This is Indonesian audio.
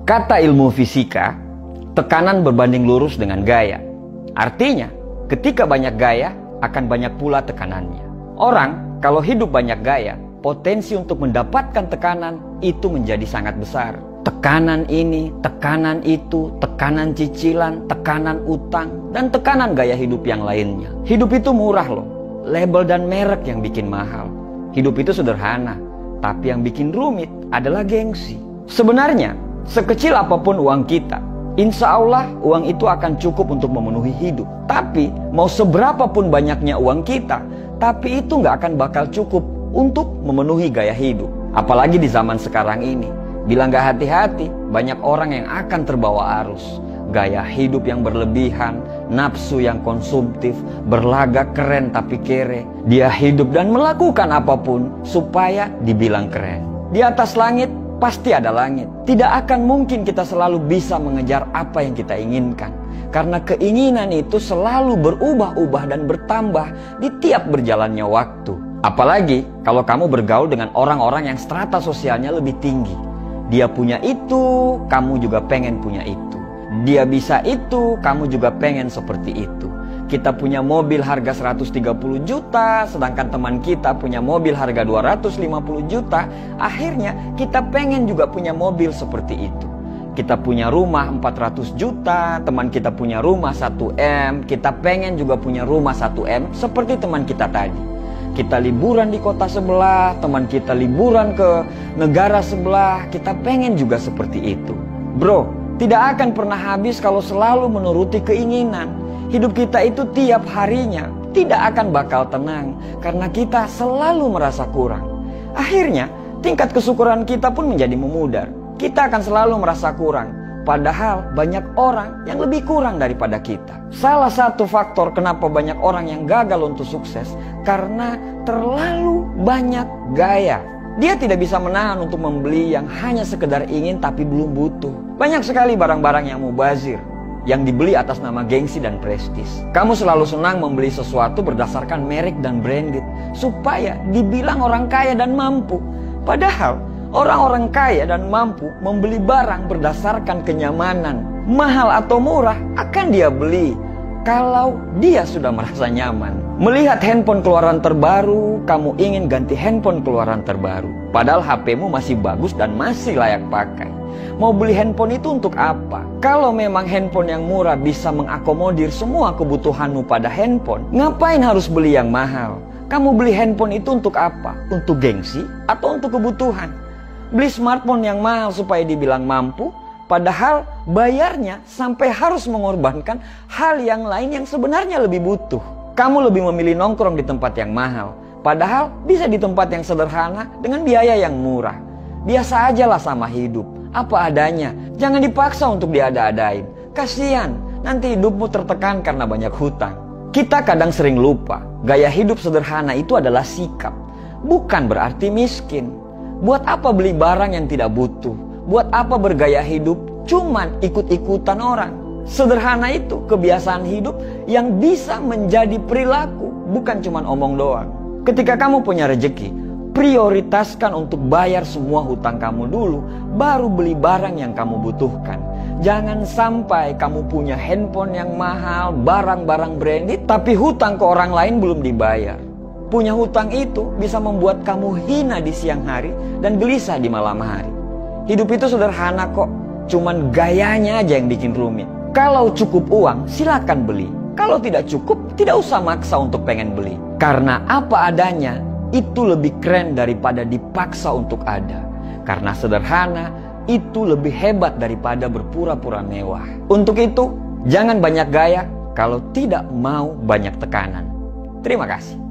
Kata ilmu fisika, tekanan berbanding lurus dengan gaya. Artinya, ketika banyak gaya, akan banyak pula tekanannya. Orang, kalau hidup banyak gaya, potensi untuk mendapatkan tekanan itu menjadi sangat besar. Tekanan ini, tekanan itu, tekanan cicilan, tekanan utang, dan tekanan gaya hidup yang lainnya. Hidup itu murah loh, label dan merek yang bikin mahal. Hidup itu sederhana, tapi yang bikin rumit adalah gengsi. Sebenarnya, sekecil apapun uang kita, insya Allah uang itu akan cukup untuk memenuhi hidup. Tapi mau seberapa pun banyaknya uang kita, tapi itu nggak akan bakal cukup untuk memenuhi gaya hidup. Apalagi di zaman sekarang ini, bila nggak hati-hati, banyak orang yang akan terbawa arus. Gaya hidup yang berlebihan, nafsu yang konsumtif, berlagak keren tapi kere. Dia hidup dan melakukan apapun supaya dibilang keren. Di atas langit pasti ada langit. Tidak akan mungkin kita selalu bisa mengejar apa yang kita inginkan. Karena keinginan itu selalu berubah-ubah dan bertambah di tiap berjalannya waktu. Apalagi kalau kamu bergaul dengan orang-orang yang strata sosialnya lebih tinggi. Dia punya itu, kamu juga pengen punya itu. Dia bisa itu, kamu juga pengen seperti itu. Kita punya mobil harga 130 juta, sedangkan teman kita punya mobil harga 250 juta. Akhirnya kita pengen juga punya mobil seperti itu. Kita punya rumah 400 juta, teman kita punya rumah 1M. Kita pengen juga punya rumah 1M seperti teman kita tadi. Kita liburan di kota sebelah, teman kita liburan ke negara sebelah. Kita pengen juga seperti itu. Bro, tidak akan pernah habis kalau selalu menuruti keinginan. Hidup kita itu tiap harinya tidak akan bakal tenang karena kita selalu merasa kurang. Akhirnya tingkat kesyukuran kita pun menjadi memudar. Kita akan selalu merasa kurang, padahal banyak orang yang lebih kurang daripada kita. Salah satu faktor kenapa banyak orang yang gagal untuk sukses karena terlalu banyak gaya. Dia tidak bisa menahan untuk membeli yang hanya sekedar ingin tapi belum butuh. Banyak sekali barang-barang yang mubazir, yang dibeli atas nama gengsi dan prestis. Kamu selalu senang membeli sesuatu berdasarkan merek dan branded, supaya dibilang orang kaya dan mampu. Padahal, orang-orang kaya dan mampu membeli barang berdasarkan kenyamanan. Mahal atau murah akan dia beli kalau dia sudah merasa nyaman. Melihat handphone keluaran terbaru, kamu ingin ganti handphone keluaran terbaru. Padahal HP-mu masih bagus dan masih layak pakai. Mau beli handphone itu untuk apa? Kalau memang handphone yang murah bisa mengakomodir semua kebutuhanmu pada handphone, ngapain harus beli yang mahal? Kamu beli handphone itu untuk apa? Untuk gengsi atau untuk kebutuhan? Beli smartphone yang mahal supaya dibilang mampu, padahal bayarnya sampai harus mengorbankan hal yang lain yang sebenarnya lebih butuh. Kamu lebih memilih nongkrong di tempat yang mahal, padahal bisa di tempat yang sederhana dengan biaya yang murah. Biasa ajalah sama hidup, apa adanya. Jangan dipaksa untuk diada-adain. Kasian, nanti hidupmu tertekan karena banyak hutang. Kita kadang sering lupa, gaya hidup sederhana itu adalah sikap, bukan berarti miskin. Buat apa beli barang yang tidak butuh? Buat apa bergaya hidup cuman ikut-ikutan orang? Sederhana itu kebiasaan hidup yang bisa menjadi perilaku, bukan cuman omong doang. Ketika kamu punya rezeki, prioritaskan untuk bayar semua hutang kamu dulu, baru beli barang yang kamu butuhkan. Jangan sampai kamu punya handphone yang mahal, barang-barang branded, tapi hutang ke orang lain belum dibayar. Punya hutang itu bisa membuat kamu hina di siang hari dan gelisah di malam hari. Hidup itu sederhana kok, cuman gayanya aja yang bikin rumit. Kalau cukup uang, silakan beli. Kalau tidak cukup, tidak usah maksa untuk pengen beli. Karena apa adanya, itu lebih keren daripada dipaksa untuk ada. Karena sederhana, itu lebih hebat daripada berpura-pura mewah. Untuk itu, jangan banyak gaya kalau tidak mau banyak tekanan. Terima kasih.